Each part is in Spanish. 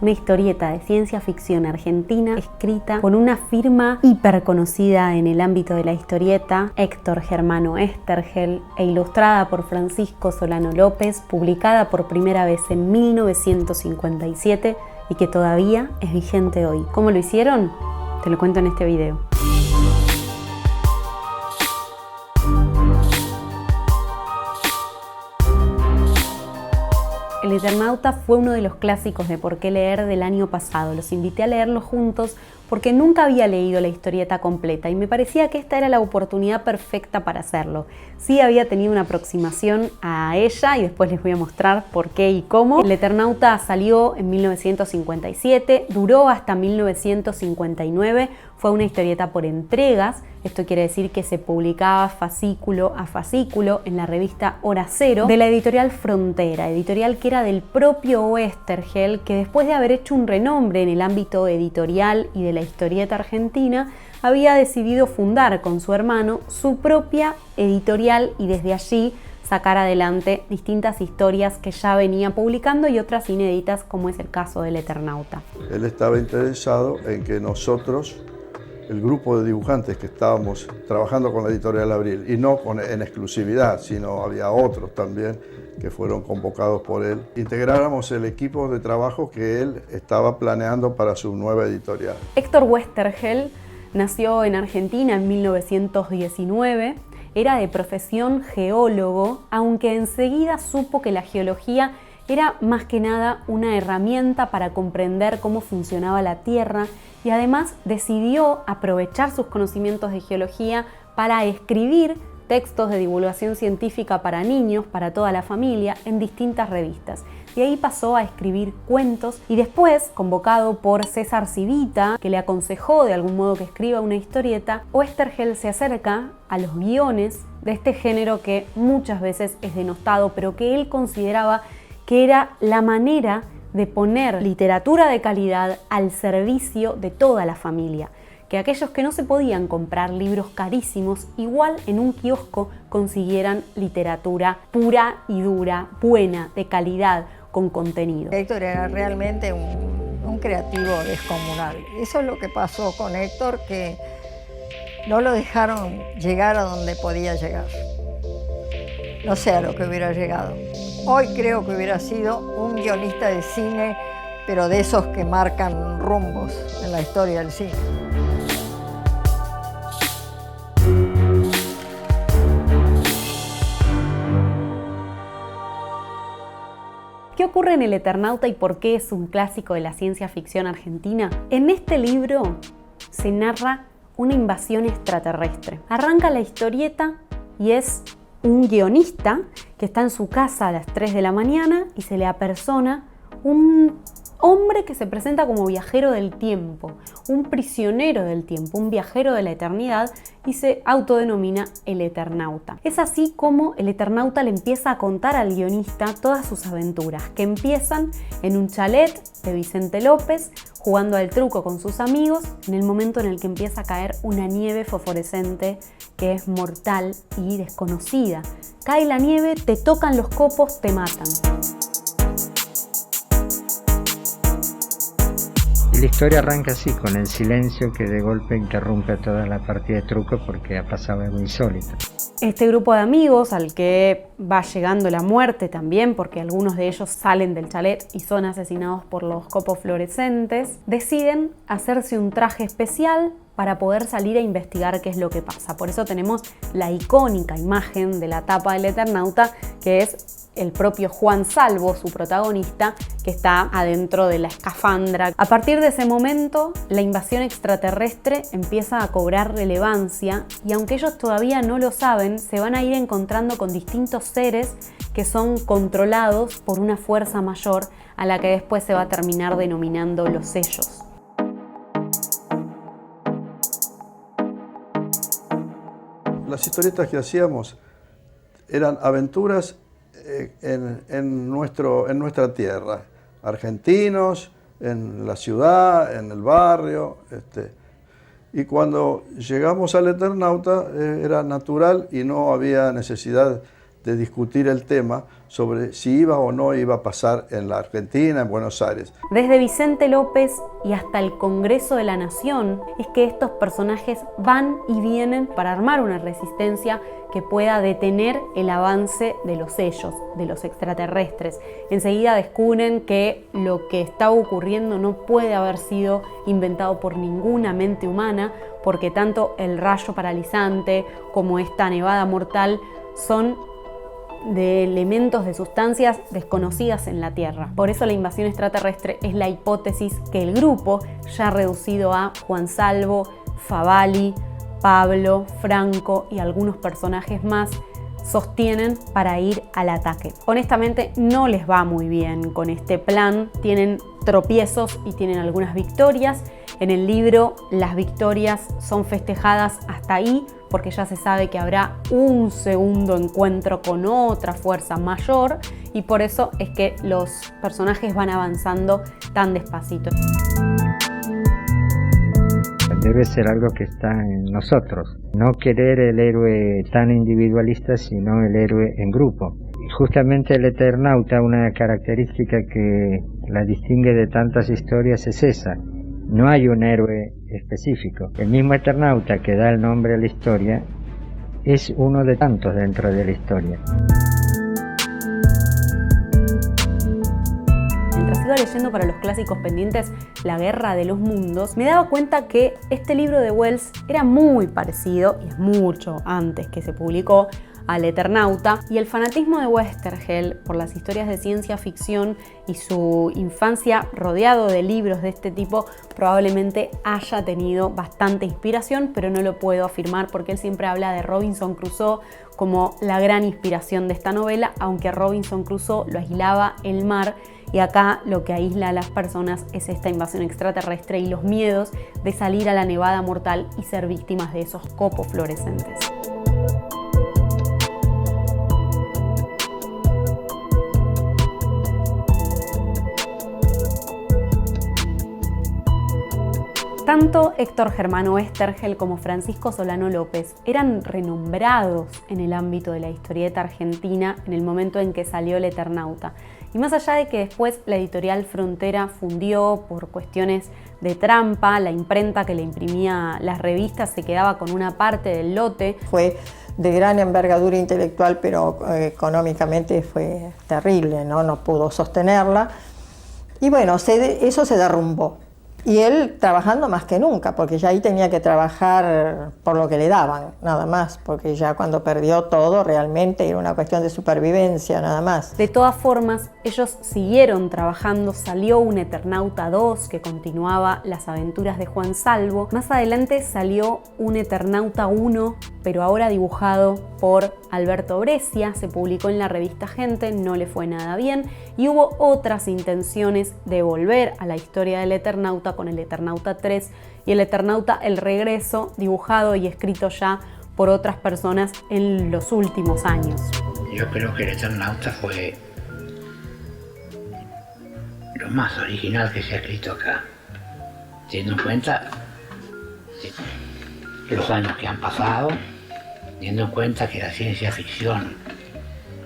una historieta de ciencia ficción argentina escrita por una firma hiper conocida en el ámbito de la historieta, Héctor Germano Oesterhel, e ilustrada por Francisco Solano López, publicada por primera vez en 1957 y que todavía es vigente hoy. ¿Cómo lo hicieron? Te lo cuento en este video. El Eternauta fue uno de los clásicos de Por qué leer del año pasado. Los invité a leerlo juntos porque nunca había leído la historieta completa y me parecía que esta era la oportunidad perfecta para hacerlo. Sí había tenido una aproximación a ella y después les voy a mostrar por qué y cómo. El Eternauta salió en 1957, duró hasta 1959, fue una historieta por entregas. Esto quiere decir que se publicaba fascículo a fascículo en la revista Hora Cero de la editorial Frontera, editorial que era del propio Oesterhel, que después de haber hecho un renombre en el ámbito editorial y de la historieta argentina, había decidido fundar con su hermano su propia editorial y desde allí sacar adelante distintas historias que ya venía publicando y otras inéditas, como es el caso del Eternauta. Él estaba interesado en que nosotros, el grupo de dibujantes que estábamos trabajando con la editorial Abril, y no en exclusividad, sino había otros también que fueron convocados por él, integráramos el equipo de trabajo que él estaba planeando para su nueva editorial. Héctor Oesterhel nació en Argentina en 1919, era de profesión geólogo, aunque enseguida supo que la geología era más que nada una herramienta para comprender cómo funcionaba la Tierra y además decidió aprovechar sus conocimientos de geología para escribir textos de divulgación científica para niños, para toda la familia, en distintas revistas. De ahí pasó a escribir cuentos y después, convocado por César Civita, que le aconsejó de algún modo que escriba una historieta, Oesterhel se acerca a los guiones de este género que muchas veces es denostado, pero que él consideraba que era la manera de poner literatura de calidad al servicio de toda la familia. Que aquellos que no se podían comprar libros carísimos, igual en un kiosco consiguieran literatura pura y dura, buena, de calidad, con contenido. Héctor era realmente un creativo descomunal. Eso es lo que pasó con Héctor, que no lo dejaron llegar a donde podía llegar. No sé a lo que hubiera llegado. Hoy creo que hubiera sido un guionista de cine, pero de esos que marcan rumbos en la historia del cine. ¿Qué ocurre en El Eternauta y por qué es un clásico de la ciencia ficción argentina? En este libro se narra una invasión extraterrestre. Arranca la historieta y es un guionista que está en su casa a las 3 de la mañana y se le apersona un hombre que se presenta como viajero del tiempo, un prisionero del tiempo, un viajero de la eternidad y se autodenomina el Eternauta. Es así como el Eternauta le empieza a contar al guionista todas sus aventuras, que empiezan en un chalet de Vicente López, jugando al truco con sus amigos, en el momento en el que empieza a caer una nieve fosforescente que es mortal y desconocida. Cae la nieve, te tocan los copos, te matan. Y la historia arranca así, con el silencio que de golpe interrumpe toda la partida de truco porque ha pasado algo insólito. Este grupo de amigos al que va llegando la muerte también, porque algunos de ellos salen del chalet y son asesinados por los copos fluorescentes, deciden hacerse un traje especial para poder salir a investigar qué es lo que pasa. Por eso tenemos la icónica imagen de la tapa del Eternauta, que es el propio Juan Salvo, su protagonista, que está adentro de la escafandra. A partir de ese momento, la invasión extraterrestre empieza a cobrar relevancia y aunque ellos todavía no lo saben, se van a ir encontrando con distintos seres que son controlados por una fuerza mayor a la que después se va a terminar denominando los sellos. Las historietas que hacíamos eran aventuras en nuestra tierra, argentinos, en la ciudad, en el barrio. Y cuando llegamos al Eternauta era natural y no había necesidad de discutir el tema sobre si iba o no iba a pasar en la Argentina, en Buenos Aires. Desde Vicente López y hasta el Congreso de la Nación es que estos personajes van y vienen para armar una resistencia que pueda detener el avance de los sellos, de los extraterrestres. Enseguida descubren que lo que está ocurriendo no puede haber sido inventado por ninguna mente humana, porque tanto el rayo paralizante como esta nevada mortal son de elementos, de sustancias desconocidas en la Tierra. Por eso la invasión extraterrestre es la hipótesis que el grupo, ya reducido a Juan Salvo, Favalli, Pablo, Franco y algunos personajes más, sostienen para ir al ataque. Honestamente no les va muy bien con este plan, tienen tropiezos y tienen algunas victorias. En el libro las victorias son festejadas hasta ahí, porque ya se sabe que habrá un segundo encuentro con otra fuerza mayor y por eso es que los personajes van avanzando tan despacito. Debe ser algo que está en nosotros, no querer el héroe tan individualista, sino el héroe en grupo. Y justamente el Eternauta, una característica que la distingue de tantas historias es esa. No hay un héroe específico. El mismo Eternauta que da el nombre a la historia es uno de tantos dentro de la historia. Mientras iba leyendo para los clásicos pendientes La Guerra de los Mundos, me daba cuenta que este libro de Wells era muy parecido, y es mucho antes que se publicó, al Eternauta, y el fanatismo de Westergel por las historias de ciencia ficción y su infancia rodeado de libros de este tipo probablemente haya tenido bastante inspiración, pero no lo puedo afirmar porque él siempre habla de Robinson Crusoe como la gran inspiración de esta novela, aunque Robinson Crusoe lo aislaba el mar y acá lo que aísla a las personas es esta invasión extraterrestre y los miedos de salir a la nevada mortal y ser víctimas de esos copos fluorescentes. Tanto Héctor Germano Oesterhel como Francisco Solano López eran renombrados en el ámbito de la historieta argentina en el momento en que salió El Eternauta. Y más allá de que después la editorial Frontera fundió por cuestiones de trampa, la imprenta que le imprimía las revistas se quedaba con una parte del lote. Fue de gran envergadura intelectual, pero económicamente fue terrible, no pudo sostenerla. Y bueno, eso se derrumbó. Y él trabajando más que nunca, porque ya ahí tenía que trabajar por lo que le daban, nada más, porque ya cuando perdió todo realmente era una cuestión de supervivencia, nada más. De todas formas, ellos siguieron trabajando, salió un Eternauta 2 que continuaba las aventuras de Juan Salvo. Más adelante salió un Eternauta 1, pero ahora dibujado por Alberto Brescia, se publicó en la revista Gente, no le fue nada bien, y hubo otras intenciones de volver a la historia del Eternauta con el Eternauta 3 y el Eternauta El Regreso, dibujado y escrito ya por otras personas en los últimos años. Yo creo que el Eternauta fue lo más original que se ha escrito acá, teniendo en cuenta los años que han pasado, teniendo en cuenta que la ciencia ficción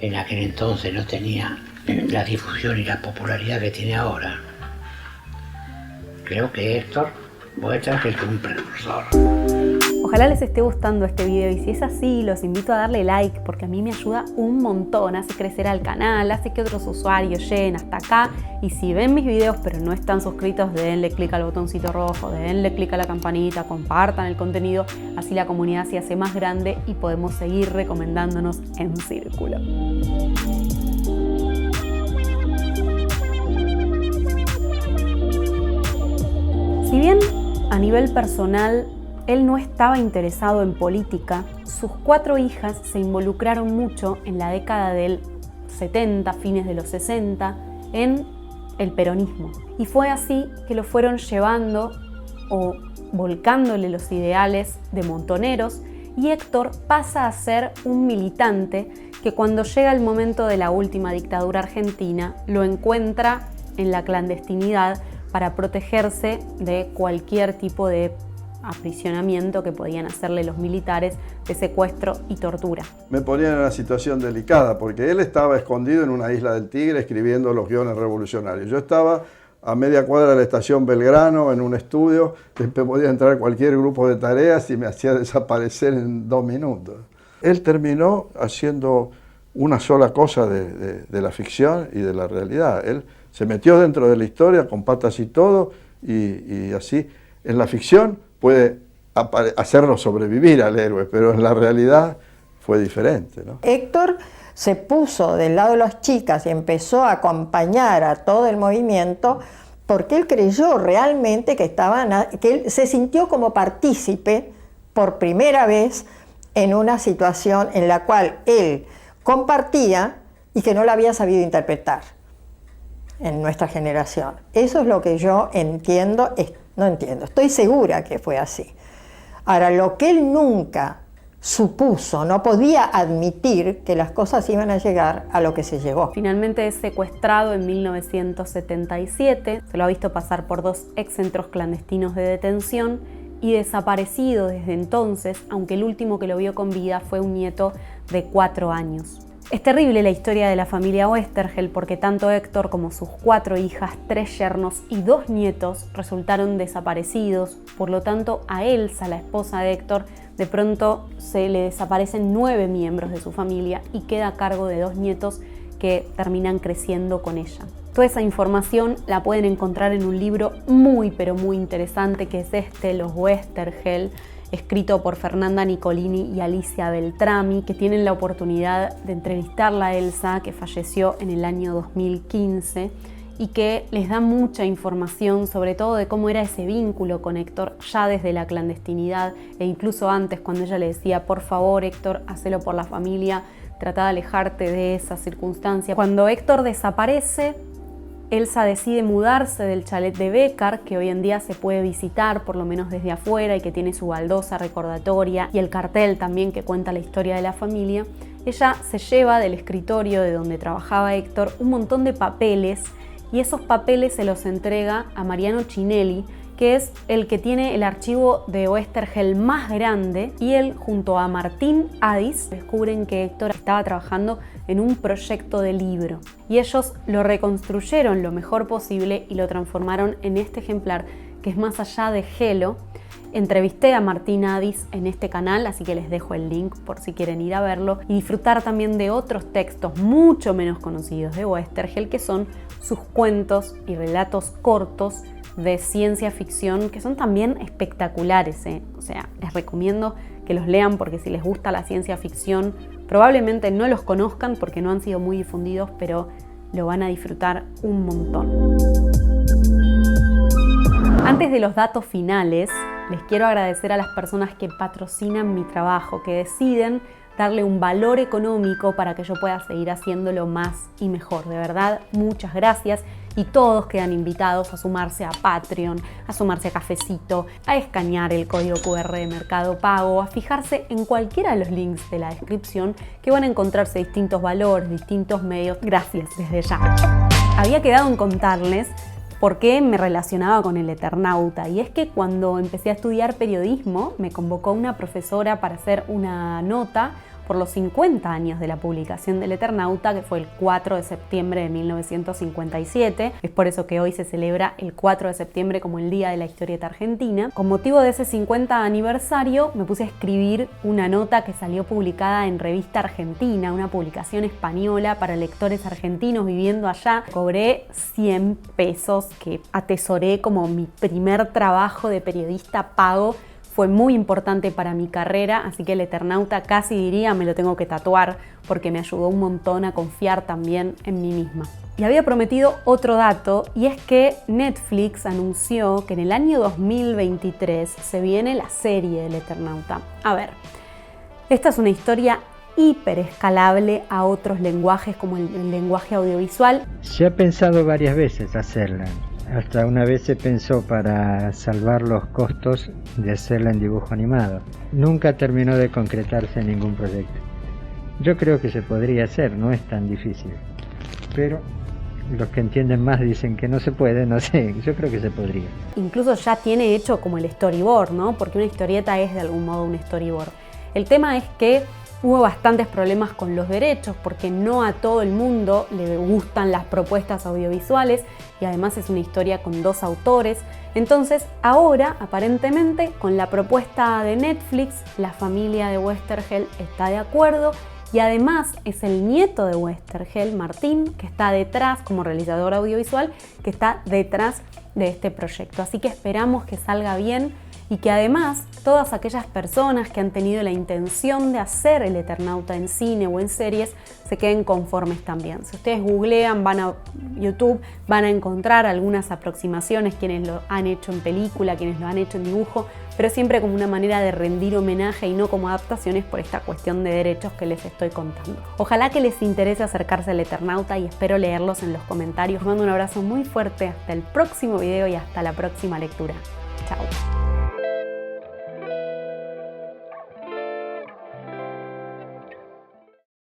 en aquel entonces no tenía la difusión y la popularidad que tiene ahora. Creo que Héctor Oesterhel es un precursor. Ojalá les esté gustando este video y si es así, los invito a darle like porque a mí me ayuda un montón, hace crecer al canal, hace que otros usuarios lleguen hasta acá y si ven mis videos pero no están suscritos, denle clic al botoncito rojo, denle clic a la campanita, compartan el contenido, así la comunidad se hace más grande y podemos seguir recomendándonos en círculo. Si bien a nivel personal él no estaba interesado en política, sus 4 hijas se involucraron mucho en la década del 70, fines de los 60, en el peronismo. Y fue así que lo fueron llevando o volcándole los ideales de Montoneros y Héctor pasa a ser un militante que cuando llega el momento de la última dictadura argentina lo encuentra en la clandestinidad para protegerse de cualquier tipo de aprisionamiento que podían hacerle los militares de secuestro y tortura. Me ponían en una situación delicada porque él estaba escondido en una isla del Tigre escribiendo los guiones revolucionarios. Yo estaba a media cuadra de la estación Belgrano en un estudio que podía entrar cualquier grupo de tareas y me hacía desaparecer en 2 minutos. Él terminó haciendo una sola cosa de la ficción y de la realidad. Él se metió dentro de la historia con patas y todo y así en la ficción puede hacerlo sobrevivir al héroe, pero en la realidad fue diferente, ¿no? Héctor se puso del lado de las chicas y empezó a acompañar a todo el movimiento porque él creyó realmente que él se sintió como partícipe por primera vez en una situación en la cual él compartía y que no la había sabido interpretar en nuestra generación. Eso es lo que yo estoy segura que fue así. Ahora, lo que él nunca supuso, no podía admitir que las cosas iban a llegar a lo que se llegó. Finalmente es secuestrado en 1977, se lo ha visto pasar por 2 excentros clandestinos de detención y desaparecido desde entonces, aunque el último que lo vio con vida fue un nieto de 4 años. Es terrible la historia de la familia Oesterheld porque tanto Héctor como sus 4 hijas, 3 yernos y 2 nietos resultaron desaparecidos. Por lo tanto, a Elsa, la esposa de Héctor, de pronto se le desaparecen 9 miembros de su familia y queda a cargo de 2 nietos que terminan creciendo con ella. Toda esa información la pueden encontrar en un libro muy pero muy interesante que es Los Oesterheld, escrito por Fernanda Nicolini y Alicia Beltrami, que tienen la oportunidad de entrevistarla a Elsa, que falleció en el año 2015, y que les da mucha información sobre todo de cómo era ese vínculo con Héctor ya desde la clandestinidad e incluso antes, cuando ella le decía: por favor Héctor, hacelo por la familia, trata de alejarte de esa circunstancia. Cuando Héctor desaparece, Elsa decide mudarse del chalet de Bécar, que hoy en día se puede visitar por lo menos desde afuera y que tiene su baldosa recordatoria y el cartel también que cuenta la historia de la familia. Ella se lleva del escritorio de donde trabajaba Héctor un montón de papeles y esos papeles se los entrega a Mariano Chinelli, que es el que tiene el archivo de Oesterheld más grande, y él junto a Martín Adis descubren que Héctor estaba trabajando en un proyecto de libro y ellos lo reconstruyeron lo mejor posible y lo transformaron en este ejemplar que es Más allá de Gelo. Entrevisté a Martín Adis en este canal, así que les dejo el link por si quieren ir a verlo y disfrutar también de otros textos mucho menos conocidos de Oesterheld, que son sus cuentos y relatos cortos de ciencia ficción, que son también espectaculares, O sea, les recomiendo que los lean porque si les gusta la ciencia ficción, probablemente no los conozcan porque no han sido muy difundidos, pero lo van a disfrutar un montón. Antes de los datos finales, les quiero agradecer a las personas que patrocinan mi trabajo, que deciden darle un valor económico para que yo pueda seguir haciéndolo más y mejor. De verdad, muchas gracias. Y todos quedan invitados a sumarse a Patreon, a sumarse a Cafecito, a escanear el código QR de Mercado Pago, a fijarse en cualquiera de los links de la descripción, que van a encontrarse distintos valores, distintos medios. Gracias desde ya. Había quedado en contarles por qué me relacionaba con el Eternauta, y es que cuando empecé a estudiar periodismo me convocó una profesora para hacer una nota por los 50 años de la publicación del Eternauta, que fue el 4 de septiembre de 1957. Es por eso que hoy se celebra el 4 de septiembre como el Día de la Historieta Argentina. Con motivo de ese 50 aniversario me puse a escribir una nota que salió publicada en Revista Argentina, una publicación española para lectores argentinos viviendo allá. Cobré 100 pesos que atesoré como mi primer trabajo de periodista pago. Fue muy importante para mi carrera, así que el Eternauta casi diría me lo tengo que tatuar porque me ayudó un montón a confiar también en mí misma. Y había prometido otro dato, y es que Netflix anunció que en el año 2023 se viene la serie del Eternauta. A ver, esta es una historia hiper escalable a otros lenguajes como el lenguaje audiovisual. Se ha pensado varias veces hacerla. Hasta una vez se pensó para salvar los costos de hacerla en dibujo animado. Nunca terminó de concretarse ningún proyecto. Yo creo que se podría hacer, no es tan difícil. Pero Los que entienden más dicen que no se puede, no sé, yo creo que se podría. Incluso ya tiene hecho como el storyboard, ¿no? Porque una historieta es de algún modo un storyboard. El tema es que hubo bastantes problemas con los derechos porque no a todo el mundo le gustan las propuestas audiovisuales y además es una historia con 2 autores. Entonces ahora, aparentemente, con la propuesta de Netflix, la familia de Westergel está de acuerdo y además es el nieto de Westergel, Martín, que está detrás, como realizador audiovisual, que está detrás de este proyecto. Así que esperamos que salga bien y que además todas aquellas personas que han tenido la intención de hacer El Eternauta en cine o en series se queden conformes también. Si ustedes googlean, van a YouTube, van a encontrar algunas aproximaciones, quienes lo han hecho en película, quienes lo han hecho en dibujo, pero siempre como una manera de rendir homenaje y no como adaptaciones por esta cuestión de derechos que les estoy contando. Ojalá que les interese acercarse al Eternauta y espero leerlos en los comentarios. Les mando un abrazo muy fuerte, hasta el próximo video y hasta la próxima lectura. Chao.